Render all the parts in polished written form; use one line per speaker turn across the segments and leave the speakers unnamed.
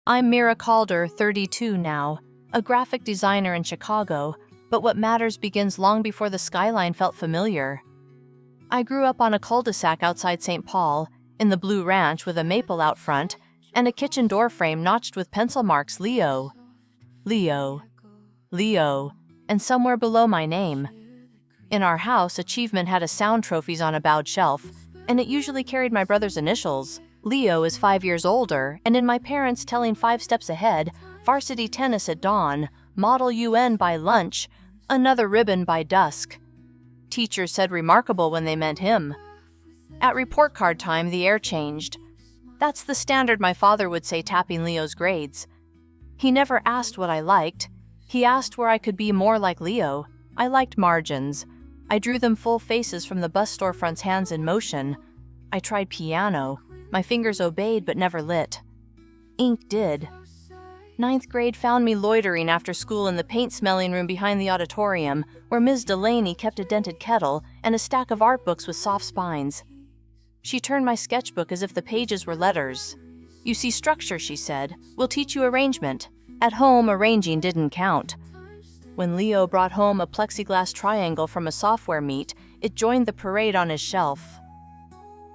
I'm Mira Calder, 32 now, a graphic designer in Chicago, but what matters begins long before the skyline felt familiar. I grew up on a cul-de-sac outside St. Paul, in the Blue Ranch with a maple out front, and a kitchen door frame notched with pencil marks Leo, Leo, Leo, and somewhere below my name. In our house, achievement had a sound trophies on a bowed shelf, and it usually carried my brother's initials. Leo is 5 years older, and in my parents telling 5 steps ahead, varsity tennis at dawn, model UN by lunch, another ribbon by dusk. Teachers said remarkable when they meant him. At report card time, the air changed. That's the standard, my father would say, tapping Leo's grades. He never asked what I liked. He asked where I could be more like Leo. I liked margins. I drew them full faces from the bus storefront's hands in motion. I tried piano. My fingers obeyed but never lit. Ink did. 9th grade found me loitering after school in the paint-smelling room behind the auditorium, where Ms. Delaney kept a dented kettle and a stack of art books with soft spines. She turned my sketchbook as if the pages were letters. "You see structure," she said. "We'll teach you arrangement." At home, arranging didn't count. When Leo brought home a plexiglass triangle from a software meet, it joined the parade on his shelf.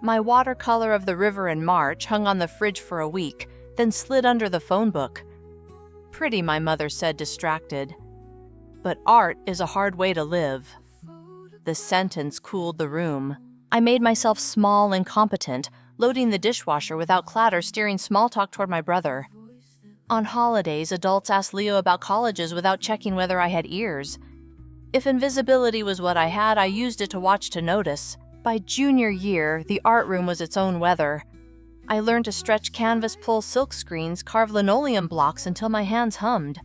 My watercolor of the river in March hung on the fridge for a week, then slid under the phone book. "Pretty," my mother said, distracted. "But art is a hard way to live." The sentence cooled the room. I made myself small and competent, loading the dishwasher without clatter, steering small talk toward my brother. On holidays, adults asked Leo about colleges without checking whether I had ears. If invisibility was what I had, I used it to watch to notice. By junior year, the art room was its own weather. I learned to stretch canvas, pull silk screens, carve linoleum blocks until my hands hummed.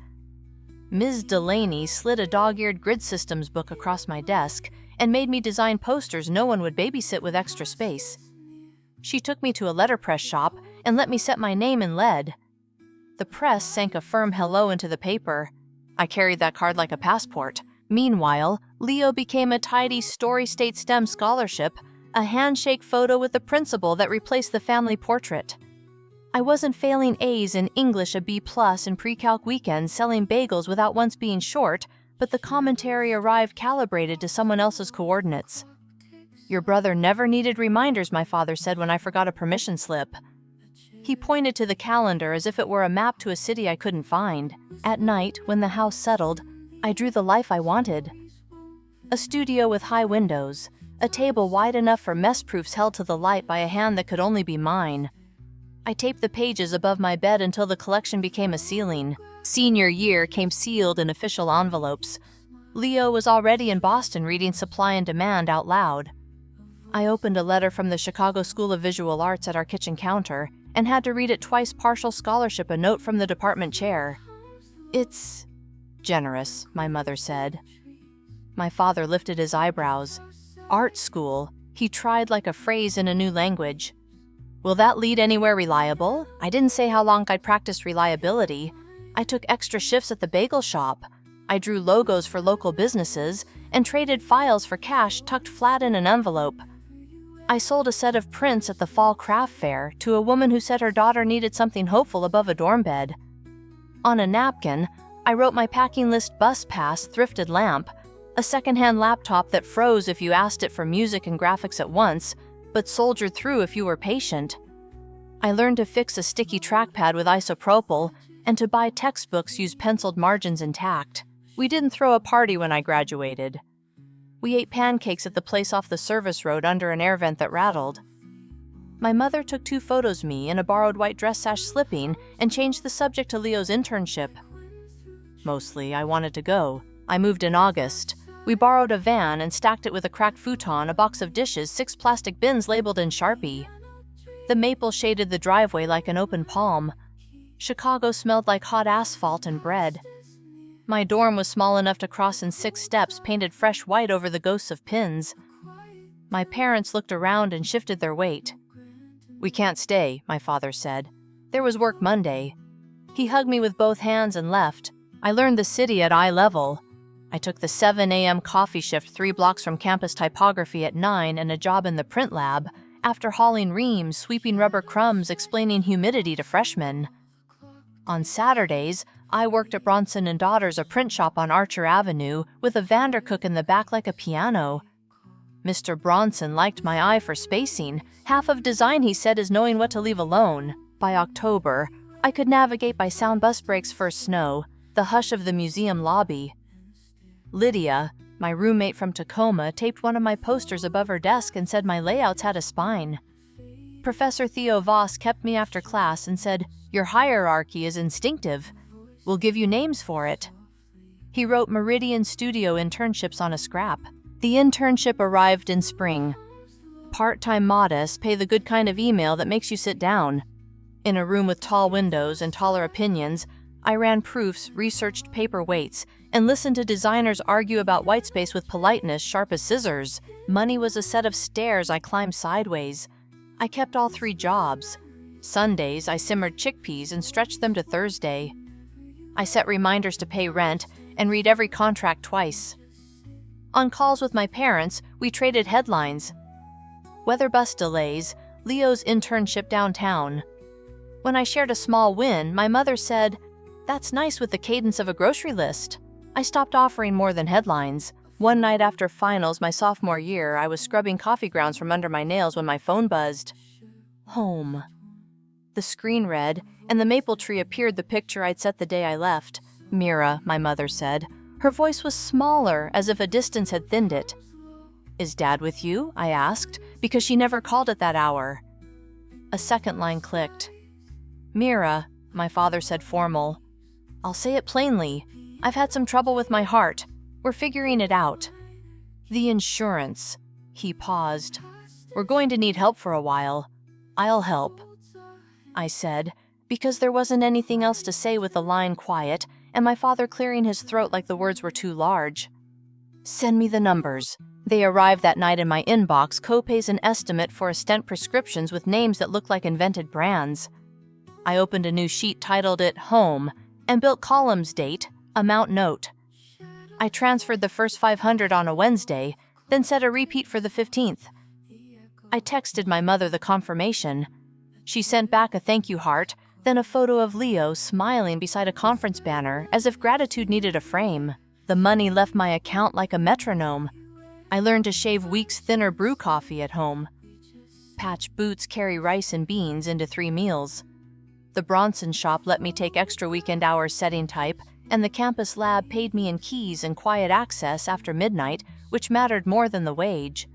Ms. Delaney slid a dog-eared grid systems book across my desk and made me design posters no one would babysit with extra space. She took me to a letterpress shop and let me set my name in lead. The press sank a firm hello into the paper. I carried that card like a passport. Meanwhile, Leo became a tidy Story State STEM scholarship, a handshake photo with the principal that replaced the family portrait. I wasn't failing A's in English, a B+ in pre-calc weekends, selling bagels without once being short, but the commentary arrived calibrated to someone else's coordinates. "Your brother never needed reminders," my father said when I forgot a permission slip. He pointed to the calendar as if it were a map to a city I couldn't find. At night, when the house settled, I drew the life I wanted. A studio with high windows, a table wide enough for mess proofs held to the light by a hand that could only be mine. I taped the pages above my bed until the collection became a ceiling. Senior year came sealed in official envelopes. Leo was already in Boston reading Supply and Demand out loud. I opened a letter from the Chicago School of Visual Arts at our kitchen counter and had to read it twice. Partial scholarship, a note from the department chair. "It's generous," my mother said. My father lifted his eyebrows. "Art school," he tried like a phrase in a new language. "Will that lead anywhere reliable?" I didn't say how long I'd practiced reliability. I took extra shifts at the bagel shop. I drew logos for local businesses and traded files for cash tucked flat in an envelope. I sold a set of prints at the fall craft fair to a woman who said her daughter needed something hopeful above a dorm bed. On a napkin, I wrote my packing list: bus pass, thrifted lamp, a secondhand laptop that froze if you asked it for music and graphics at once, but soldiered through if you were patient. I learned to fix a sticky trackpad with isopropyl and to buy textbooks use penciled margins intact. We didn't throw a party when I graduated. We ate pancakes at the place off the service road under an air vent that rattled. My mother took 2 photos of me in a borrowed white dress sash slipping and changed the subject to Leo's internship. Mostly, I wanted to go. I moved in August. We borrowed a van and stacked it with a cracked futon, a box of dishes, 6 plastic bins labeled in Sharpie. The maple shaded the driveway like an open palm. Chicago smelled like hot asphalt and bread. My dorm was small enough to cross in 6 steps, painted fresh white over the ghosts of pins. My parents looked around and shifted their weight. "We can't stay," my father said. "There was work Monday." He hugged me with both hands and left. I learned the city at eye level. I took the 7 a.m. coffee shift 3 blocks from campus typography at 9 and a job in the print lab, after hauling reams, sweeping rubber crumbs, explaining humidity to freshmen. On Saturdays, I worked at Bronson & Daughters, a print shop on Archer Avenue, with a Vandercook in the back like a piano. Mr. Bronson liked my eye for spacing. Half of design, he said, is knowing what to leave alone. By October, I could navigate by sound bus brakes for snow, the hush of the museum lobby. Lydia, my roommate from Tacoma, taped one of my posters above her desk and said my layouts had a spine. Professor Theo Voss kept me after class and said, "Your hierarchy is instinctive. We'll give you names for it." He wrote Meridian Studio internships on a scrap. The internship arrived in spring. Part-time modest, pay the good kind of email that makes you sit down. In a room with tall windows and taller opinions, I ran proofs, researched paper weights, and listened to designers argue about whitespace with politeness sharp as scissors. Money was a set of stairs I climbed sideways. I kept all 3 jobs. Sundays, I simmered chickpeas and stretched them to Thursday. I set reminders to pay rent and read every contract twice. On calls with my parents, we traded headlines. Weather bus delays, Leo's internship downtown. When I shared a small win, my mother said, "That's nice with the cadence of a grocery list." I stopped offering more than headlines. One night after finals my sophomore year, I was scrubbing coffee grounds from under my nails when my phone buzzed. Home. The screen read, and the maple tree appeared the picture I'd set the day I left. "Mira," my mother said. Her voice was smaller, as if a distance had thinned it. "Is Dad with you?" I asked, because she never called at that hour. A second line clicked. "Mira," my father said formal. "I'll say it plainly. I've had some trouble with my heart. We're figuring it out." "The insurance." He paused. "We're going to need help for a while. I'll help," I said, because there wasn't anything else to say with the line quiet, and my father clearing his throat like the words were too large. "Send me the numbers." They arrived that night in my inbox, copays and estimate for stent prescriptions with names that looked like invented brands. I opened a new sheet, titled it Home, and built columns: date, amount, note. I transferred the first 500 on a Wednesday, then set a repeat for the 15th. I texted my mother the confirmation. She sent back a thank you heart, then a photo of Leo smiling beside a conference banner, as if gratitude needed a frame. The money left my account like a metronome. I learned to shave weeks thinner brew coffee at home. Patch boots carry rice and beans into 3 meals. The Bronson shop let me take extra weekend hours setting type, and the campus lab paid me in keys and quiet access after midnight, which mattered more than the wage.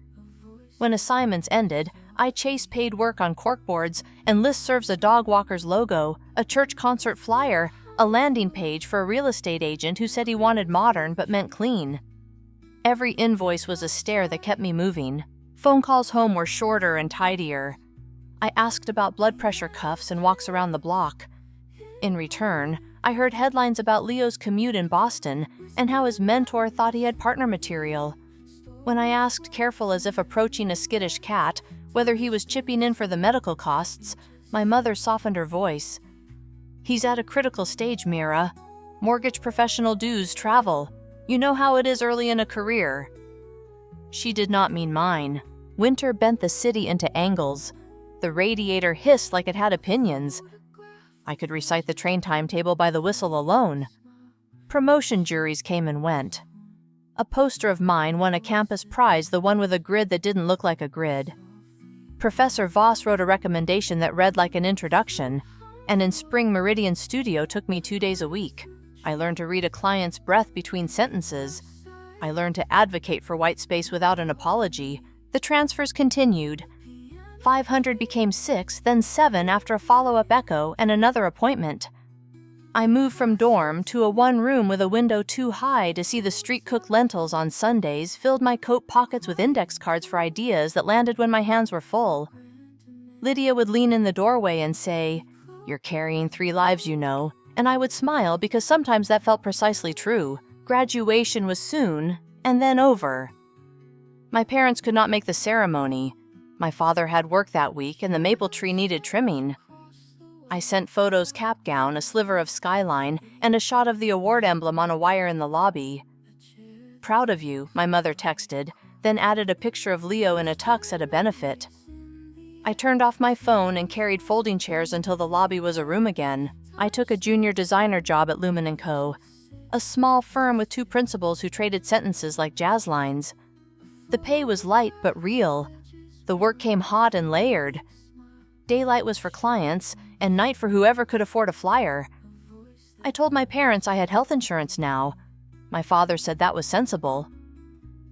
When assignments ended, I chased paid work on corkboards and listservs, a dog walker's logo, a church concert flyer, a landing page for a real estate agent who said he wanted modern but meant clean. Every invoice was a stair that kept me moving. Phone calls home were shorter and tidier. I asked about blood pressure cuffs and walks around the block. In return, I heard headlines about Leo's commute in Boston and how his mentor thought he had partner material. When I asked, careful as if approaching a skittish cat, whether he was chipping in for the medical costs, my mother softened her voice. "He's at a critical stage, Mira. Mortgage, professional dues, travel. You know how it is early in a career." She did not mean mine. Winter bent the city into angles. The radiator hissed like it had opinions. I could recite the train timetable by the whistle alone. Promotion juries came and went. A poster of mine won a campus prize, the one with a grid that didn't look like a grid. Professor Voss wrote a recommendation that read like an introduction, and in spring Meridian Studio took me 2 days a week. I learned to read a client's breath between sentences. I learned to advocate for white space without an apology. The transfers continued. 500 became 6, then 7 after a follow-up echo and another appointment. I moved from dorm to a 1-room with a window too high to see the street-cooked lentils on Sundays, filled my coat pockets with index cards for ideas that landed when my hands were full. Lydia would lean in the doorway and say, "You're carrying 3 lives, you know," and I would smile because sometimes that felt precisely true. Graduation was soon, and then over. My parents could not make the ceremony. My father had work that week, and the maple tree needed trimming. I sent photos: cap gown, a sliver of skyline, and a shot of the award emblem on a wire in the lobby. "Proud of you," my mother texted, then added a picture of Leo in a tux at a benefit. I turned off my phone and carried folding chairs until the lobby was a room again. I took a junior designer job at Lumen & Co., a small firm with 2 principals who traded sentences like jazz lines. The pay was light but real. The work came hot and layered. Daylight was for clients, and night for whoever could afford a flyer. I told my parents I had health insurance now. My father said that was sensible.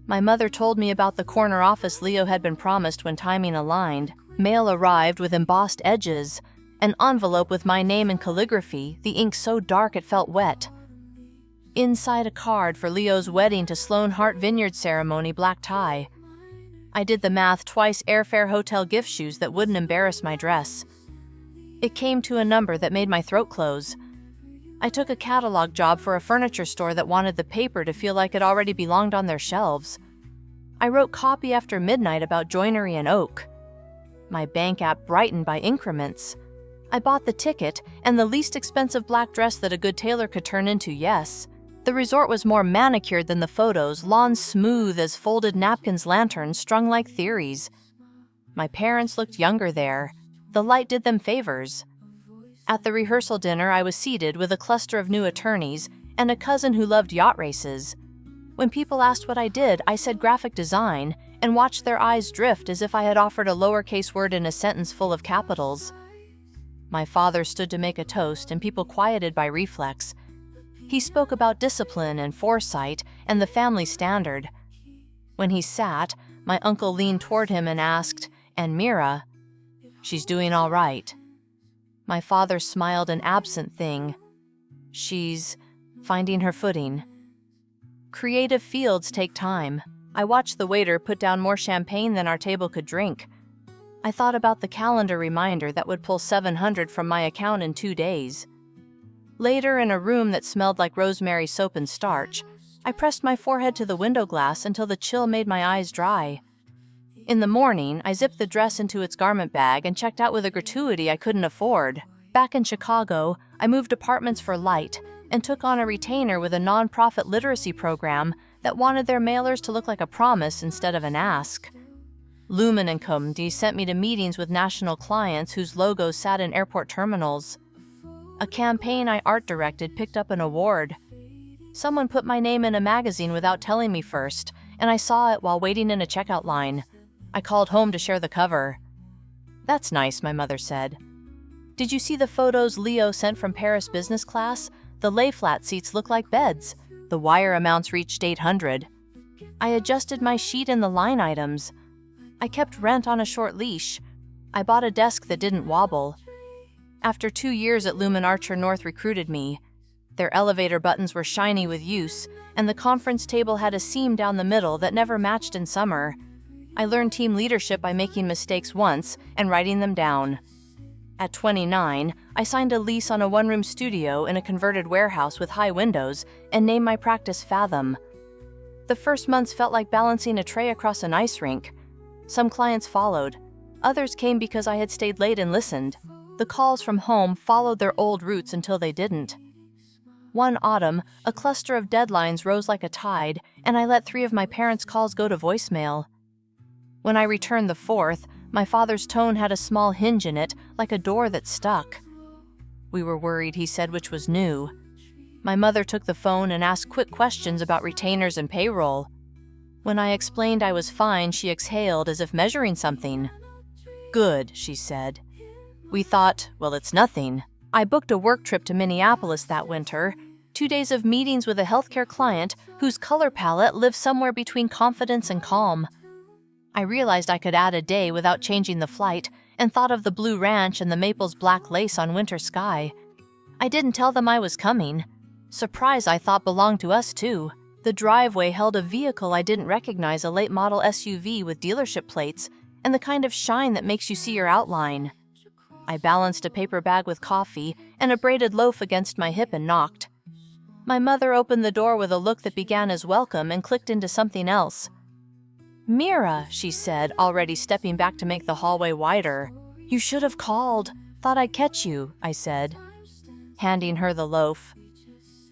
My mother told me about the corner office Leo had been promised when timing aligned. Mail arrived with embossed edges, an envelope with my name in calligraphy, the ink so dark it felt wet. Inside a card for Leo's wedding to Sloan Hart Vineyard ceremony, black tie. I did the math, twice airfare, hotel, gift shoes that wouldn't embarrass my dress. It came to a number that made my throat close. I took a catalog job for a furniture store that wanted the paper to feel like it already belonged on their shelves. I wrote copy after midnight about joinery and oak. My bank app brightened by increments. I bought the ticket and the least expensive black dress that a good tailor could turn into, yes. The resort was more manicured than the photos, lawns smooth as folded napkins, lanterns strung like theories. My parents looked younger there. The light did them favors. At the rehearsal dinner, I was seated with a cluster of new attorneys and a cousin who loved yacht races. When people asked what I did, I said graphic design and watched their eyes drift as if I had offered a lowercase word in a sentence full of capitals. My father stood to make a toast, and people quieted by reflex. He spoke about discipline and foresight and the family standard. When he sat, my uncle leaned toward him and asked, "And Mira?" "She's doing all right." My father smiled an absent thing. "She's finding her footing." Creative fields take time. I watched the waiter put down more champagne than our table could drink. I thought about the calendar reminder that would pull $700 from my account in 2 days. Later, in a room that smelled like rosemary soap and starch, I pressed my forehead to the window glass until the chill made my eyes dry. In the morning, I zipped the dress into its garment bag and checked out with a gratuity I couldn't afford. Back in Chicago, I moved apartments for light and took on a retainer with a nonprofit literacy program that wanted their mailers to look like a promise instead of an ask. Lumen & Co. sent me to meetings with national clients whose logos sat in airport terminals. A campaign I art-directed picked up an award. Someone put my name in a magazine without telling me first, and I saw it while waiting in a checkout line. I called home to share the cover. "That's nice," my mother said. "Did you see the photos Leo sent from Paris business class? The lay-flat seats look like beds. The wire amounts reached $800. I adjusted my sheet in the line items. I kept rent on a short leash. I bought a desk that didn't wobble. After 2 years at Lumen, Archer North recruited me. Their elevator buttons were shiny with use, and the conference table had a seam down the middle that never matched in summer. I learned team leadership by making mistakes once and writing them down. At 29, I signed a lease on a one-room studio in a converted warehouse with high windows and named my practice Fathom. The first months felt like balancing a tray across an ice rink. Some clients followed. Others came because I had stayed late and listened. The calls from home followed their old routes until they didn't. One autumn, a cluster of deadlines rose like a tide, and I let 3 of my parents' calls go to voicemail. When I returned the 4th, my father's tone had a small hinge in it, like a door that stuck. "We were worried," he said, which was new. My mother took the phone and asked quick questions about retainers and payroll. When I explained I was fine, she exhaled as if measuring something. "Good," she said. We thought, well, it's nothing. I booked a work trip to Minneapolis that winter, 2 days of meetings with a healthcare client whose color palette lived somewhere between confidence and calm. I realized I could add a day without changing the flight and thought of the blue ranch and the maple's black lace on winter sky. I didn't tell them I was coming. Surprise, I thought, belonged to us too. The driveway held a vehicle I didn't recognize, a late model SUV with dealership plates and the kind of shine that makes you see your outline. I balanced a paper bag with coffee and a braided loaf against my hip and knocked. My mother opened the door with a look that began as welcome and clicked into something else. "Mira," she said, already stepping back to make the hallway wider. "You should have called. Thought I'd catch you," I said, handing her the loaf.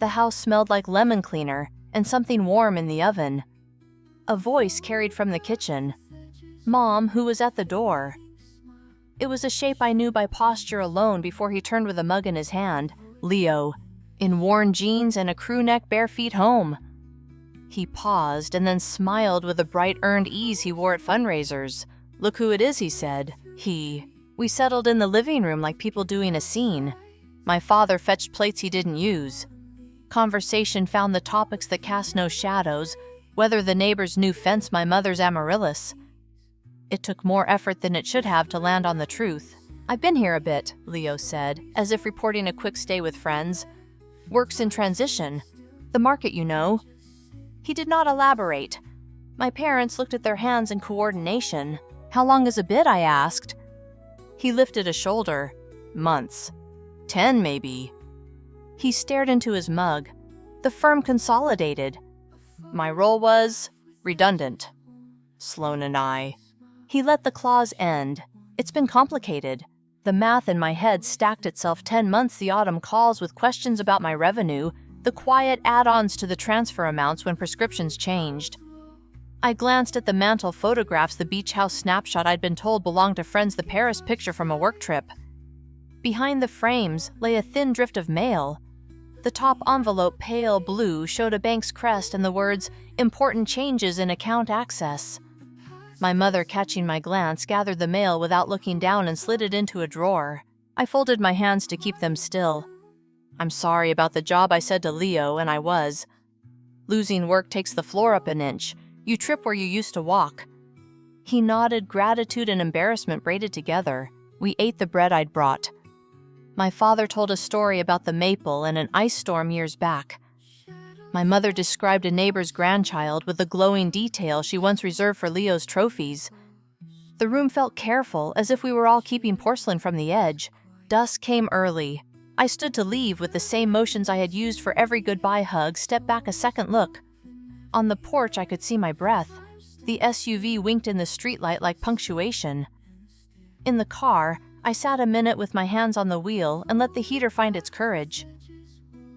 The house smelled like lemon cleaner and something warm in the oven. A voice carried from the kitchen. Mom, who was at the door. It was a shape I knew by posture alone before he turned with a mug in his hand, Leo, in worn jeans and a crew neck, bare feet home. He paused and then smiled with a bright earned ease he wore at fundraisers. Look who it is, he said. We settled in the living room like people doing a scene. My father fetched plates he didn't use. Conversation found the topics that cast no shadows, whether the neighbor's new fence, my mother's amaryllis. It took more effort than it should have to land on the truth. I've been here a bit, Leo said, as if reporting a quick stay with friends. Work's in transition. The market, you know. He did not elaborate. My parents looked at their hands in coordination. How long is a bit, I asked. He lifted a shoulder. Months. 10, maybe. He stared into his mug. The firm consolidated. My role was redundant. Sloan and I. He let the clause end. It's been complicated. The math in my head stacked itself 10 months the autumn calls with questions about my revenue, the quiet add-ons to the transfer amounts when prescriptions changed. I glanced at the mantel photographs, the beach house snapshot I'd been told belonged to friends, the Paris picture from a work trip. Behind the frames lay a thin drift of mail. The top envelope, pale blue, showed a bank's crest and the words, "Important changes in account access." My mother, catching my glance, gathered the mail without looking down and slid it into a drawer. I folded my hands to keep them still. I'm sorry about the job, I said to Leo, and I was. Losing work takes the floor up an inch. You trip where you used to walk. He nodded, gratitude and embarrassment braided together. We ate the bread I'd brought. My father told a story about the maple and an ice storm years back. My mother described a neighbor's grandchild with the glowing detail she once reserved for Leo's trophies. The room felt careful, as if we were all keeping porcelain from the edge. Dusk came early. I stood to leave with the same motions I had used for every goodbye hug, stepped back a second look. On the porch, I could see my breath. The SUV winked in the streetlight like punctuation. In the car, I sat a minute with my hands on the wheel and let the heater find its courage.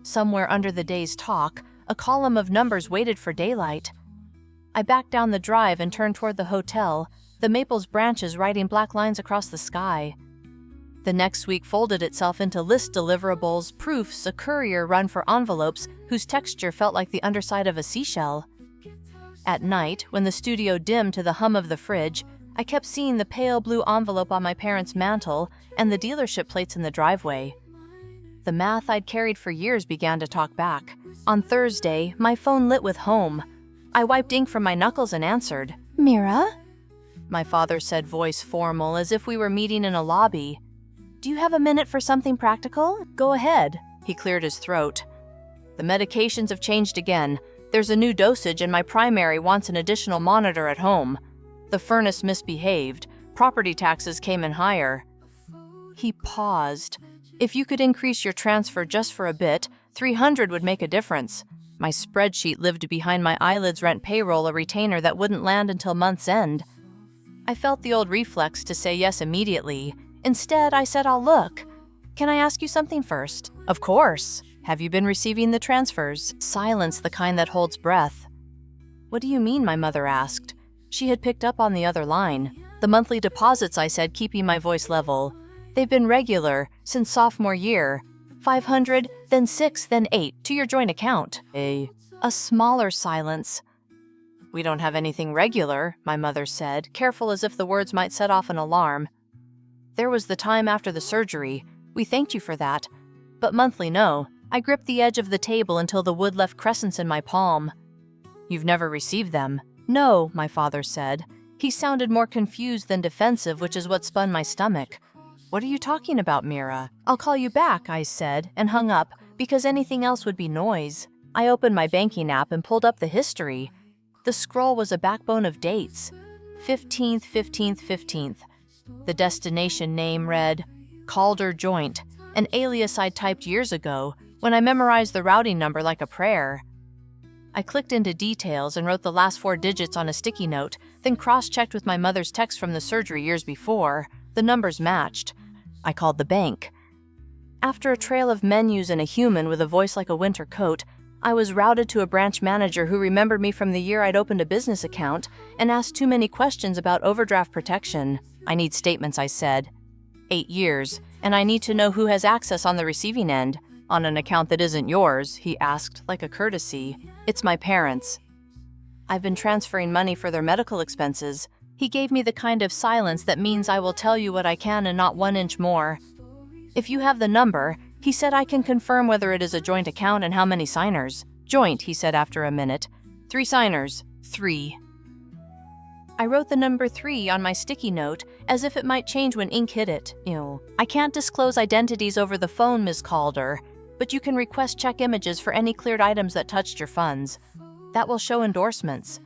Somewhere under the day's talk, a column of numbers waited for daylight. I backed down the drive and turned toward the hotel, the maple's branches writing black lines across the sky. The next week folded itself into list deliverables, proofs, a courier run for envelopes whose texture felt like the underside of a seashell. At night, when the studio dimmed to the hum of the fridge, I kept seeing the pale blue envelope on my parents' mantel and the dealership plates in the driveway. The math I'd carried for years began to talk back. On Thursday, my phone lit with home. I wiped ink from my knuckles and answered. "Mira?" My father said, voice formal, as if we were meeting in a lobby. "Do you have a minute for something practical? Go ahead." He cleared his throat. "The medications have changed again. There's a new dosage and my primary wants an additional monitor at home. The furnace misbehaved. Property taxes came in higher." He paused. "If you could increase your transfer just for a bit, 300 would make a difference." My spreadsheet lived behind my eyelids, rent payroll, a retainer that wouldn't land until month's end. I felt the old reflex to say yes immediately. Instead, I said, "I'll look. Can I ask you something first?" "Of course. Have you been receiving the transfers?" Silence, the kind that holds breath. "What do you mean?" my mother asked. She had picked up on the other line. "The monthly deposits," I said, keeping my voice level. "They've been regular since sophomore year. 500, then 6, then 8, to your joint account." A smaller silence. "We don't have anything regular," my mother said, careful as if the words might set off an alarm. "There was the time after the surgery. We thanked you for that. But monthly, no." I gripped the edge of the table until the wood left crescents in my palm. "You've never received them?" "No," my father said. He sounded more confused than defensive, which is what spun my stomach. "What are you talking about, Mira?" "I'll call you back," I said, and hung up, because anything else would be noise. I opened my banking app and pulled up the history. The scroll was a backbone of dates. 15th, 15th, 15th. The destination name read Calder Joint, an alias I'd typed years ago when I memorized the routing number like a prayer. I clicked into details and wrote the last 4 digits on a sticky note, then cross-checked with my mother's text from the surgery years before. The numbers matched. I called the bank. After a trail of menus and a human with a voice like a winter coat, I was routed to a branch manager who remembered me from the year I'd opened a business account and asked too many questions about overdraft protection. "I need statements," I said. 8 years, and I need to know who has access on the receiving end. On an account that isn't yours, he asked, like a courtesy. It's my parents'. I've been transferring money for their medical expenses. He gave me the kind of silence that means I will tell you what I can and not 1 inch more. If you have the number, he said I can confirm whether it is a joint account and how many signers. Joint, he said after a minute. 3 signers. 3. I wrote the number 3 on my sticky note as if it might change when ink hit it. Ew. I can't disclose identities over the phone, Ms. Calder, but you can request check images for any cleared items that touched your funds. That will show endorsements.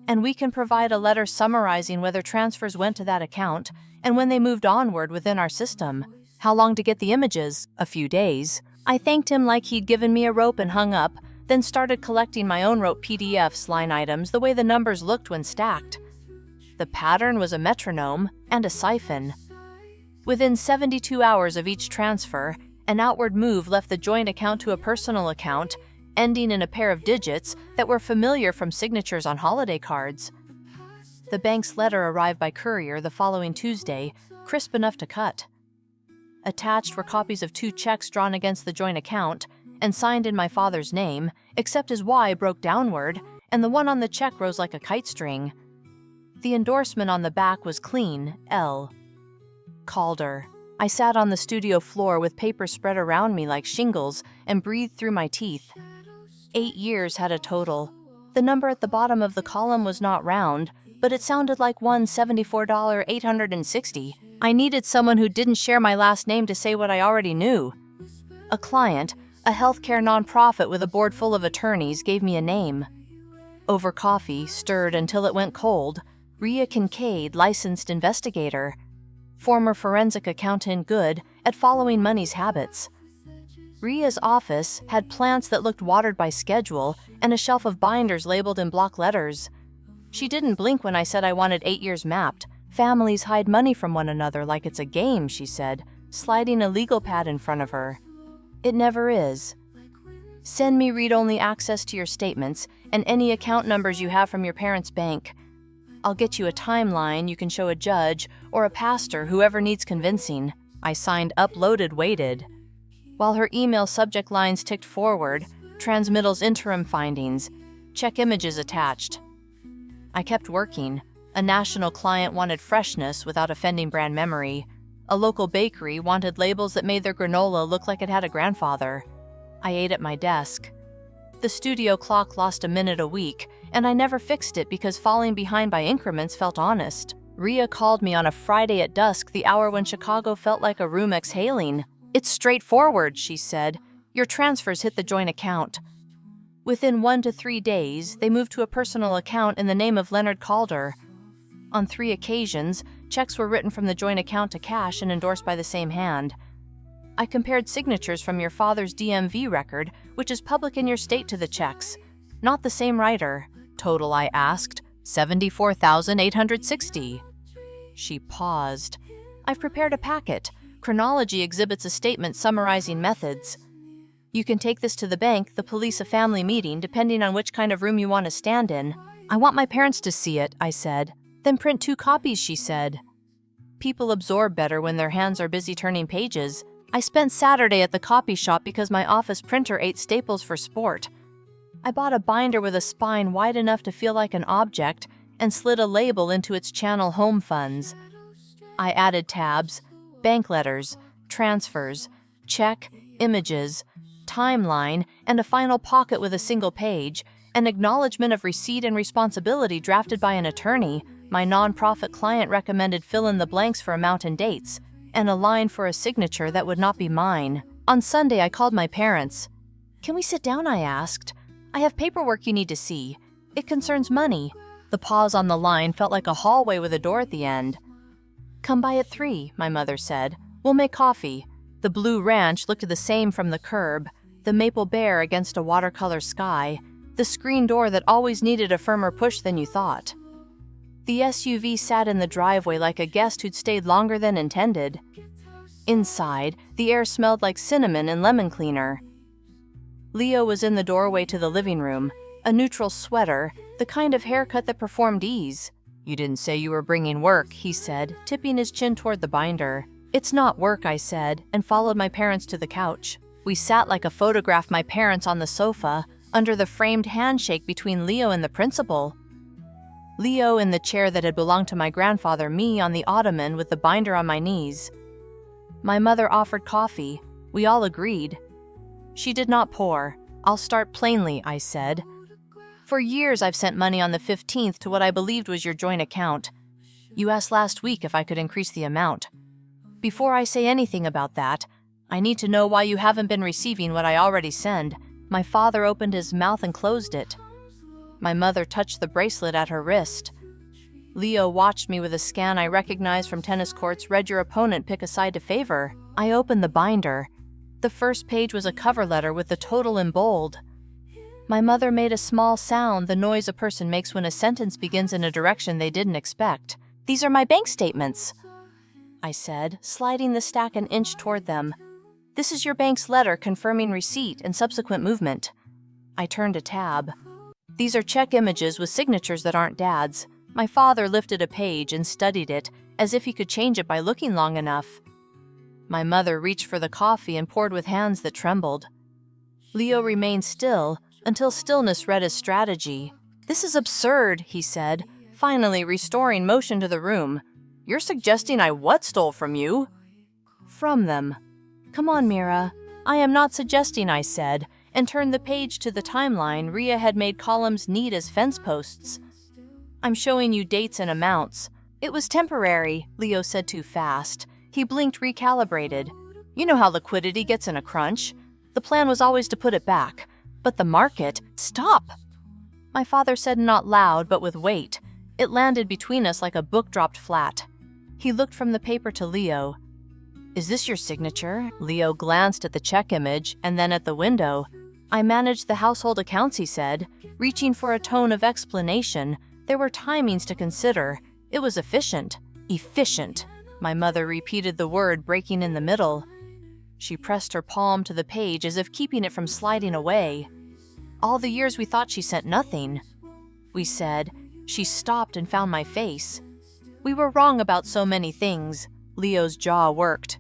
And we can provide a letter summarizing whether transfers went to that account and when they moved onward within our system. How long to get the images? A few days. I thanked him like he'd given me a rope and hung up, then started collecting my own rope PDFs, line items, the way the numbers looked when stacked. The pattern was a metronome and a siphon. Within 72 hours of each transfer, an outward move left the joint account to a personal account, ending in a pair of digits that were familiar from signatures on holiday cards. The bank's letter arrived by courier the following Tuesday, crisp enough to cut. Attached were copies of 2 checks drawn against the joint account and signed in my father's name, except his Y broke downward, and the one on the check rose like a kite string. The endorsement on the back was clean, L. Calder. I sat on the studio floor with paper spread around me like shingles and breathed through my teeth. 8 years had a total. The number at the bottom of the column was not round, but it sounded like $174,860. I needed someone who didn't share my last name to say what I already knew. A client, a healthcare nonprofit with a board full of attorneys, gave me a name. Over coffee, stirred until it went cold, Rhea Kincaid, licensed investigator. Former forensic accountant good at following money's habits. Rhea's office had plants that looked watered by schedule and a shelf of binders labeled in block letters. She didn't blink when I said I wanted 8 years mapped. Families hide money from one another like it's a game, she said, sliding a legal pad in front of her. It never is. Send me read-only access to your statements and any account numbers you have from your parents' bank. I'll get you a timeline you can show a judge or a pastor, whoever needs convincing. I signed uploaded, waited. While her email subject lines ticked forward, transmittal's interim findings, check images attached. I kept working. A national client wanted freshness without offending brand memory. A local bakery wanted labels that made their granola look like it had a grandfather. I ate at my desk. The studio clock lost a minute a week, and I never fixed it because falling behind by increments felt honest. Rhea called me on a Friday at dusk, the hour when Chicago felt like a room exhaling. It's straightforward, she said. Your transfers hit the joint account. Within 1 to 3 days, they moved to a personal account in the name of Leonard Calder. On 3 occasions, checks were written from the joint account to cash and endorsed by the same hand. I compared signatures from your father's DMV record, which is public in your state, to the checks. Not the same writer. Total, I asked. $74,860. She paused. I've prepared a packet. Chronology exhibits a statement summarizing methods. You can take this to the bank, the police, a family meeting, depending on which kind of room you want to stand in. I want my parents to see it, I said. Then print 2 copies, she said. People absorb better when their hands are busy turning pages. I spent Saturday at the copy shop because my office printer ate staples for sport. I bought a binder with a spine wide enough to feel like an object and slid a label into its channel home funds. I added tabs, bank letters, transfers, check, images, timeline, and a final pocket with a single page, an acknowledgement of receipt and responsibility drafted by an attorney. My nonprofit client recommended fill in the blanks for amount and dates, and a line for a signature that would not be mine. On Sunday, I called my parents. Can we sit down, I asked. I have paperwork you need to see. It concerns money. The pause on the line felt like a hallway with a door at the end. Come by at 3, my mother said. We'll make coffee. The blue ranch looked the same from the curb, the maple bear against a watercolor sky, the screen door that always needed a firmer push than you thought. The SUV sat in the driveway like a guest who'd stayed longer than intended. Inside, the air smelled like cinnamon and lemon cleaner. Leo was in the doorway to the living room, a neutral sweater, the kind of haircut that performed ease. You didn't say you were bringing work, he said, tipping his chin toward the binder. It's not work, I said, and followed my parents to the couch. We sat like a photograph my parents on the sofa, under the framed handshake between Leo and the principal. Leo in the chair that had belonged to my grandfather, me on the ottoman with the binder on my knees. My mother offered coffee. We all agreed. She did not pour. "I'll start plainly," I said. "For years I've sent money on the 15th to what I believed was your joint account. You asked last week if I could increase the amount. Before I say anything about that, I need to know why you haven't been receiving what I already send." My father opened his mouth and closed it. My mother touched the bracelet at her wrist. Leo watched me with a scan I recognized from tennis courts. "Read your opponent pick a side to favor." I opened the binder. The first page was a cover letter with the total in bold. My mother made a small sound, the noise a person makes when a sentence begins in a direction they didn't expect. "These are my bank statements," I said, sliding the stack an inch toward them. "This is your bank's letter confirming receipt and subsequent movement." I turned a tab. "These are check images with signatures that aren't Dad's." My father lifted a page and studied it, as if he could change it by looking long enough. My mother reached for the coffee and poured with hands that trembled. Leo remained still, until stillness read his strategy. "This is absurd," he said, finally restoring motion to the room. "You're suggesting I what stole from you?" "From them." "Come on, Mira." "I am not suggesting," I said, and turned the page to the timeline Rhea had made columns neat as fence posts. "I'm showing you dates and amounts." "It was temporary," Leo said too fast. He blinked, recalibrated. "You know how liquidity gets in a crunch. The plan was always to put it back. But the market—" "Stop!" My father said, not loud, but with weight. It landed between us like a book dropped flat. He looked from the paper to Leo. "Is this your signature?" Leo glanced at the check image and then at the window. "I managed the household accounts," he said, reaching for a tone of explanation. "There were timings to consider. It was efficient." "Efficient." My mother repeated the word, breaking in the middle. She pressed her palm to the page as if keeping it from sliding away. "All the years we thought she sent nothing," we said. She stopped and found my face. "We were wrong about so many things." Leo's jaw worked.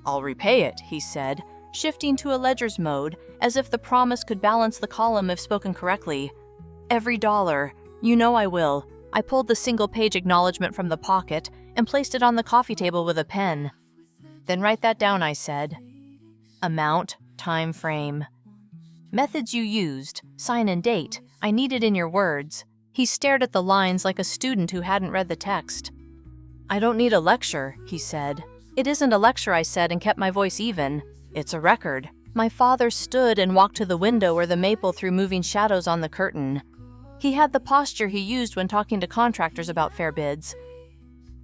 "I'll repay it," he said, shifting to a ledger's mode, as if the promise could balance the column if spoken correctly. "Every dollar. You know I will." I pulled the single-page acknowledgement from the pocket and placed it on the coffee table with a pen. "Then write that down," I said. "Amount, time frame. Methods you used, sign and date. I need it in your words." He stared at the lines like a student who hadn't read the text. "I don't need a lecture," he said. "It isn't a lecture," I said, and kept my voice even. "It's a record." My father stood and walked to the window where the maple threw moving shadows on the curtain. He had the posture he used when talking to contractors about fair bids.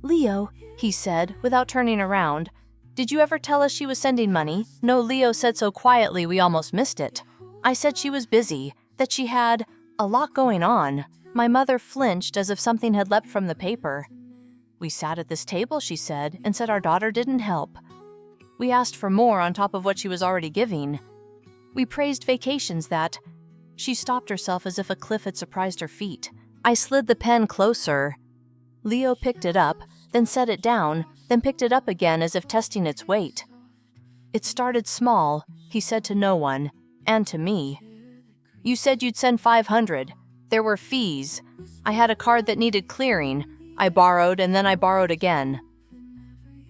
"Leo," he said, without turning around, "did you ever tell us she was sending money?" "No," Leo said so quietly we almost missed it. "I said she was busy, that she had a lot going on." My mother flinched as if something had leapt from the paper. "We sat at this table," she said, "and said our daughter didn't help. We asked for more on top of what she was already giving. We praised vacations that—" She stopped herself as if a cliff had surprised her feet. I slid the pen closer. Leo picked it up, then set it down, then picked it up again as if testing its weight. "It started small," he said to no one, and to me. "You said you'd send 500. There were fees. I had a card that needed clearing. I borrowed, and then I borrowed again.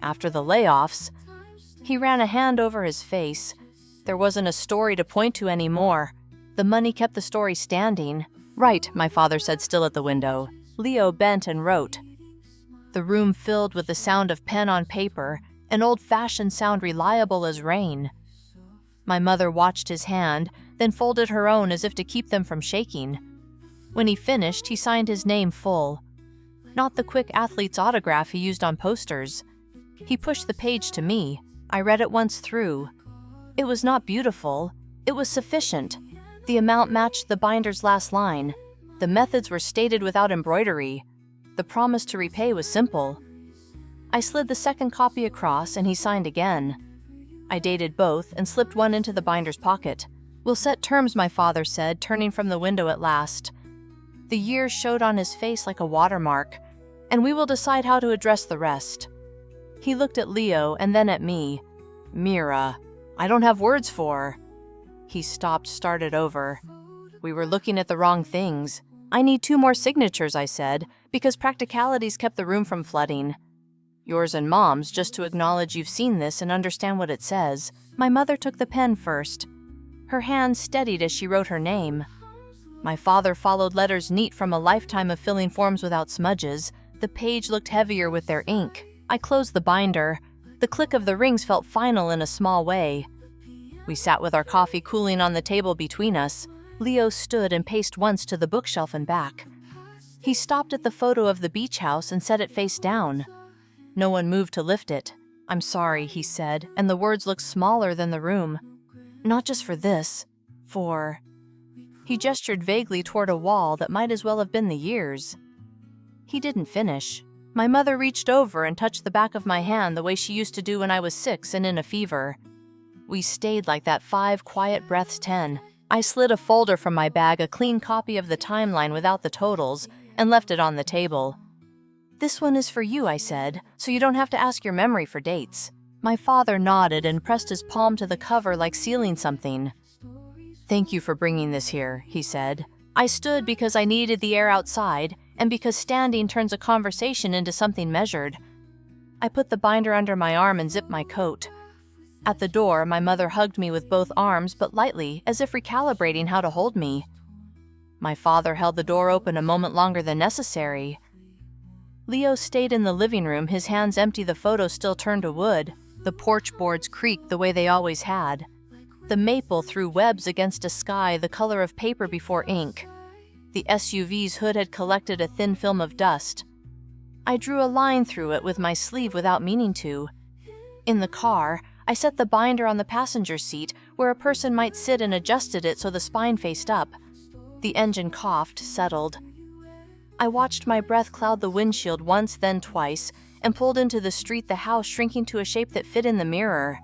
After the layoffs..." He ran a hand over his face. There wasn't a story to point to anymore. The money kept the story standing. "Right," my father said, still at the window. Leo bent and wrote. The room filled with the sound of pen on paper, an old-fashioned sound reliable as rain. My mother watched his hand, then folded her own as if to keep them from shaking. When he finished, he signed his name full. Not the quick athlete's autograph he used on posters. He pushed the page to me. I read it once through. It was not beautiful. It was sufficient. The amount matched the binder's last line. The methods were stated without embroidery. The promise to repay was simple. I slid the second copy across, and he signed again. I dated both and slipped one into the binder's pocket. "We'll set terms," my father said, turning from the window at last. The years showed on his face like a watermark, "and we will decide how to address the rest." He looked at Leo and then at me. "Mira," I don't have words for. He stopped, started over. We were looking at the wrong things. I need 2 more signatures, I said, because practicalities kept the room from flooding. Yours and Mom's, just to acknowledge you've seen this and understand what it says. My mother took the pen first. Her hand steadied as she wrote her name. My father followed letters neat from a lifetime of filling forms without smudges. The page looked heavier with their ink. I closed the binder. The click of the rings felt final in a small way. We sat with our coffee cooling on the table between us. Leo stood and paced once to the bookshelf and back. He stopped at the photo of the beach house and set it face down. No one moved to lift it. I'm sorry, he said, and the words looked smaller than the room. Not just for this, for... He gestured vaguely toward a wall that might as well have been the years. He didn't finish. My mother reached over and touched the back of my hand the way she used to do when I was 6 and in a fever. We stayed like that 5 quiet breaths 10. I slid a folder from my bag, a clean copy of the timeline without the totals, and left it on the table. This one is for you, I said, so you don't have to ask your memory for dates. My father nodded and pressed his palm to the cover like sealing something. Thank you for bringing this here, he said. I stood because I needed the air outside, and because standing turns a conversation into something measured. I put the binder under my arm and zipped my coat. At the door, my mother hugged me with both arms, but lightly, as if recalibrating how to hold me. My father held the door open a moment longer than necessary. Leo stayed in the living room, his hands empty, the photo still turned to wood. The porch boards creaked the way they always had. The maple threw webs against a sky the color of paper before ink. The SUV's hood had collected a thin film of dust. I drew a line through it with my sleeve without meaning to. In the car, I set the binder on the passenger seat where a person might sit and adjusted it so the spine faced up. The engine coughed, settled. I watched my breath cloud the windshield once, then twice, and pulled into the street, the house shrinking to a shape that fit in the mirror.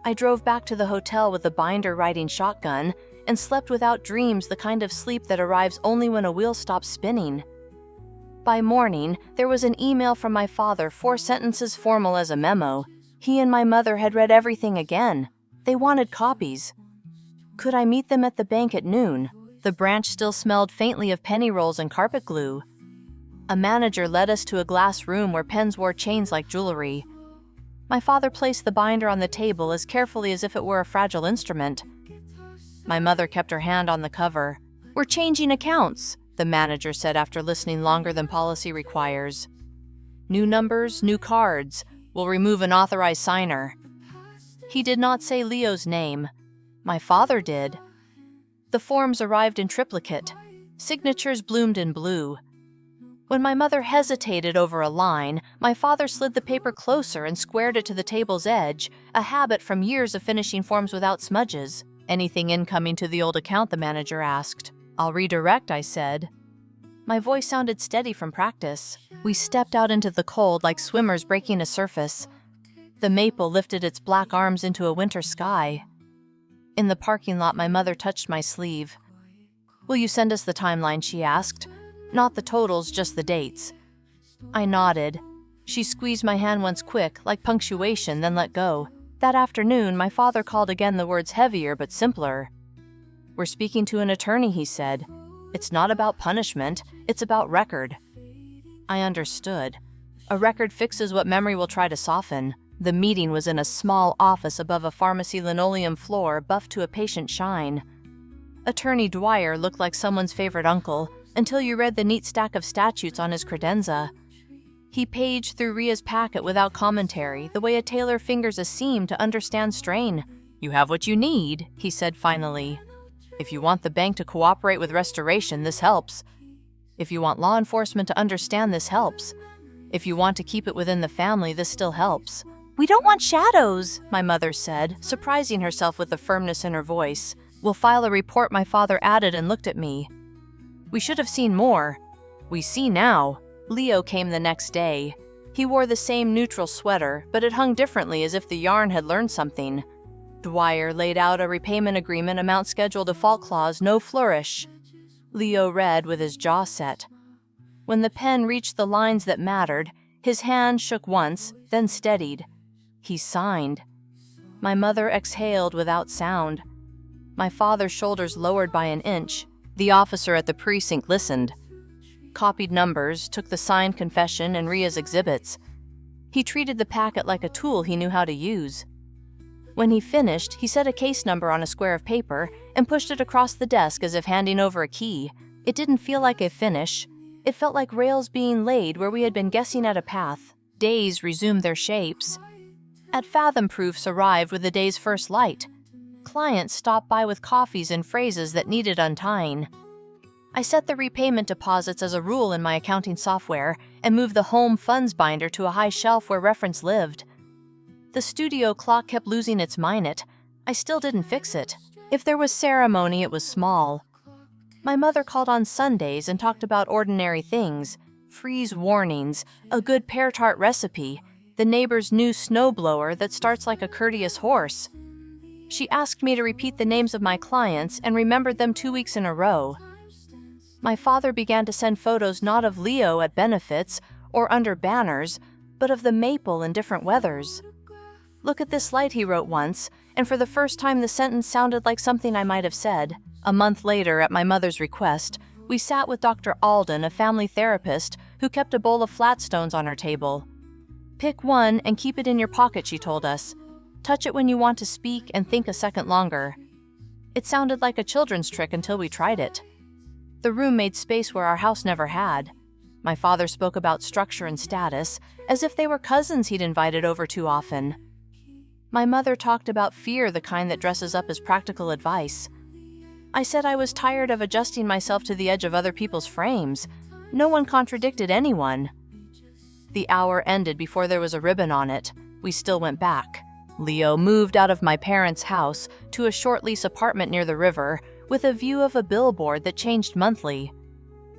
I drove back to the hotel with the binder riding shotgun and slept without dreams, the kind of sleep that arrives only when a wheel stops spinning. By morning, there was an email from my father, 4 sentences formal as a memo. He and my mother had read everything again. They wanted copies. Could I meet them at the bank at noon? The branch still smelled faintly of penny rolls and carpet glue. A manager led us to a glass room where pens wore chains like jewelry. My father placed the binder on the table as carefully as if it were a fragile instrument. My mother kept her hand on the cover. We're changing accounts, the manager said after listening longer than policy requires. New numbers, new cards. We'll remove an authorized signer. He did not say Leo's name. My father did. The forms arrived in triplicate. Signatures bloomed in blue. When my mother hesitated over a line, my father slid the paper closer and squared it to the table's edge, a habit from years of finishing forms without smudges. Anything incoming to the old account, the manager asked. I'll redirect, I said. My voice sounded steady from practice. We stepped out into the cold like swimmers breaking a surface. The maple lifted its black arms into a winter sky. In the parking lot, my mother touched my sleeve. Will you send us the timeline, she asked. Not the totals, just the dates. I nodded. She squeezed my hand once quick, like punctuation, then let go. That afternoon, my father called again, the words heavier but simpler. We're speaking to an attorney, he said. It's not about punishment, it's about record. I understood. A record fixes what memory will try to soften. The meeting was in a small office above a pharmacy linoleum floor, buffed to a patient shine. Attorney Dwyer looked like someone's favorite uncle, until you read the neat stack of statutes on his credenza. He paged through Ria's packet without commentary, the way a tailor fingers a seam to understand strain. You have what you need, he said finally. If you want the bank to cooperate with restoration, this helps. If you want law enforcement to understand, this helps. If you want to keep it within the family, this still helps. We don't want shadows, my mother said, surprising herself with the firmness in her voice. We'll file a report, my father added and looked at me. We should have seen more. We see now. Leo came the next day. He wore the same neutral sweater, but it hung differently as if the yarn had learned something. Dwyer laid out a repayment agreement, amount schedule, default clause, no flourish. Leo read with his jaw set. When the pen reached the lines that mattered, his hand shook once, then steadied. He signed. My mother exhaled without sound. My father's shoulders lowered by an inch. The officer at the precinct listened, copied numbers, took the signed confession and Ria's exhibits. He treated the packet like a tool he knew how to use. When he finished, he set a case number on a square of paper and pushed it across the desk as if handing over a key. It didn't feel like a finish. It felt like rails being laid where we had been guessing at a path. Days resumed their shapes. At Fathom proofs arrived with the day's first light. Clients stopped by with coffees and phrases that needed untying. I set the repayment deposits as a rule in my accounting software and moved the home funds binder to a high shelf where reference lived. The studio clock kept losing its minute. I still didn't fix it. If there was ceremony, it was small. My mother called on Sundays and talked about ordinary things: freeze warnings, a good pear tart recipe, the neighbor's new snowblower that starts like a courteous horse. She asked me to repeat the names of my clients and remembered them 2 weeks in a row. My father began to send photos not of Leo at benefits or under banners, but of the maple in different weathers. "Look at this light," he wrote once, and for the first time the sentence sounded like something I might have said. A month later, at my mother's request, we sat with Dr. Alden, a family therapist, who kept a bowl of flatstones on her table. "Pick one and keep it in your pocket," she told us. "Touch it when you want to speak and think a second longer." It sounded like a children's trick until we tried it. The room made space where our house never had. My father spoke about structure and status, as if they were cousins he'd invited over too often. My mother talked about fear, the kind that dresses up as practical advice. I said I was tired of adjusting myself to the edge of other people's frames. No one contradicted anyone. The hour ended before there was a ribbon on it. We still went back. Leo moved out of my parents' house to a short lease apartment near the river, with a view of a billboard that changed monthly.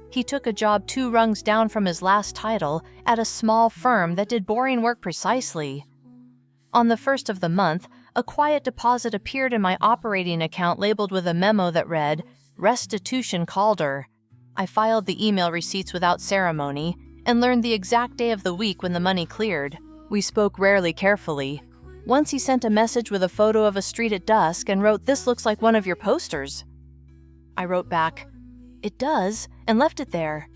He took a job 2 rungs down from his last title at a small firm that did boring work precisely. On the first of the month, a quiet deposit appeared in my operating account labeled with a memo that read, "Restitution Calder." I filed the email receipts without ceremony and learned the exact day of the week when the money cleared. We spoke rarely carefully. Once he sent a message with a photo of a street at dusk and wrote, "This looks like one of your posters." I wrote back, "It does," and left it there.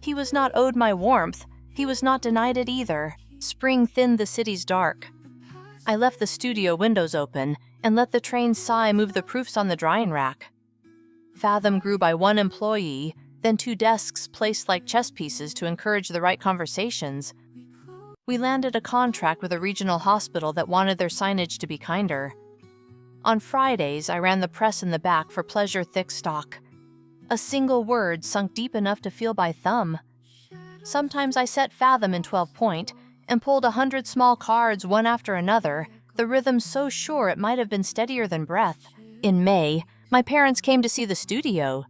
He was not owed my warmth. He was not denied it either. Spring thinned the city's dark. I left the studio windows open and let the train's sigh move the proofs on the drying rack. Fathom grew by 1 employee, then 2 desks placed like chess pieces to encourage the right conversations. We landed a contract with a regional hospital that wanted their signage to be kinder. On Fridays, I ran the press in the back for Pleasure Thick stock. A single word sunk deep enough to feel by thumb. Sometimes I set Fathom in 12-point and pulled 100 small cards one after another, the rhythm so sure it might have been steadier than breath. In May, my parents came to see the studio.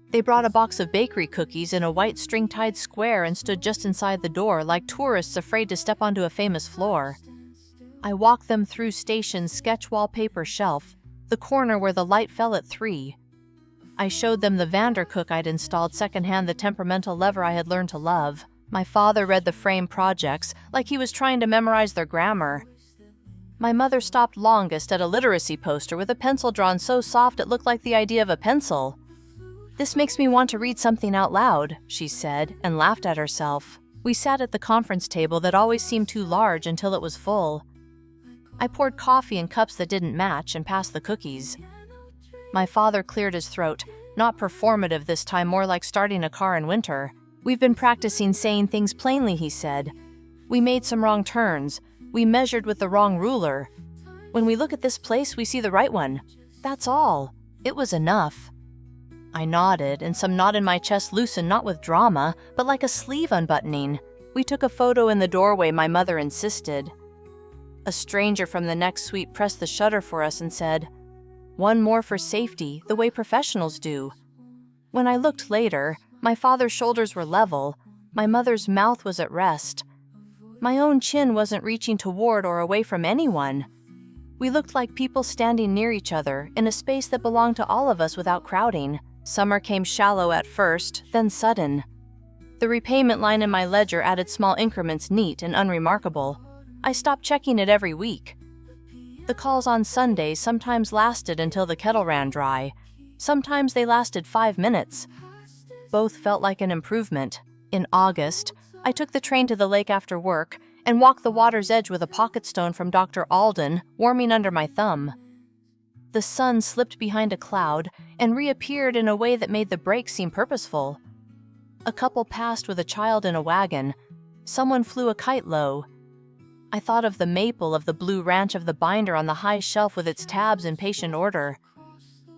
They brought a box of bakery cookies in a white string-tied square and stood just inside the door like tourists afraid to step onto a famous floor. I walked them through Station's sketch wallpaper shelf, the corner where the light fell at 3. I showed them the Vandercook I'd installed secondhand, the temperamental lever I had learned to love. My father read the frame projects like he was trying to memorize their grammar. My mother stopped longest at a literacy poster with a pencil drawn so soft it looked like the idea of a pencil. "This makes me want to read something out loud," she said, and laughed at herself. We sat at the conference table that always seemed too large until it was full. I poured coffee in cups that didn't match and passed the cookies. My father cleared his throat, not performative this time, more like starting a car in winter. "We've been practicing saying things plainly," he said. "We made some wrong turns. We measured with the wrong ruler. When we look at this place, we see the right one. That's all. It was enough." I nodded, and some knot in my chest loosened, not with drama, but like a sleeve unbuttoning. We took a photo in the doorway, my mother insisted. A stranger from the next suite pressed the shutter for us and said, "One more for safety, the way professionals do." When I looked later, my father's shoulders were level. My mother's mouth was at rest. My own chin wasn't reaching toward or away from anyone. We looked like people standing near each other in a space that belonged to all of us without crowding. Summer came shallow at first, then sudden. The repayment line in my ledger added small increments, neat and unremarkable. I stopped checking it every week. The calls on Sundays sometimes lasted until the kettle ran dry. Sometimes they lasted 5 minutes. Both felt like an improvement. In August, I took the train to the lake after work and walked the water's edge with a pocket stone from Dr. Alden warming under my thumb. The sun slipped behind a cloud and reappeared in a way that made the break seem purposeful. A couple passed with a child in a wagon. Someone flew a kite low. I thought of the maple of the blue ranch of the binder on the high shelf with its tabs in patient order.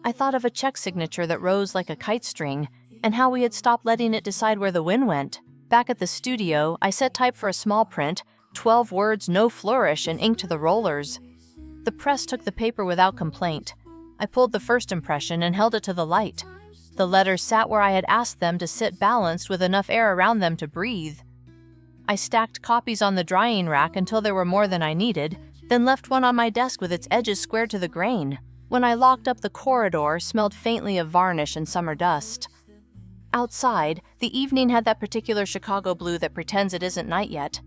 I thought of a check signature that rose like a kite string, and how we had stopped letting it decide where the wind went. Back at the studio, I set type for a small print, 12 words, no flourish, and ink to the rollers. The press took the paper without complaint. I pulled the first impression and held it to the light. The letters sat where I had asked them to sit, balanced with enough air around them to breathe. I stacked copies on the drying rack until there were more than I needed, then left one on my desk with its edges squared to the grain. When I locked up, the corridor smelled faintly of varnish and summer dust. Outside, the evening had that particular Chicago blue that pretends it isn't night yet.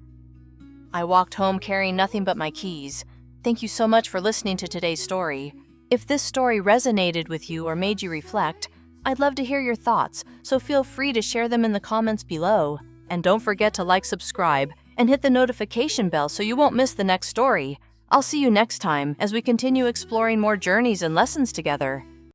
I walked home carrying nothing but my keys. Thank you so much for listening to today's story. If this story resonated with you or made you reflect, I'd love to hear your thoughts, so feel free to share them in the comments below. And don't forget to like, subscribe, and hit the notification bell so you won't miss the next story. I'll see you next time as we continue exploring more journeys and lessons together.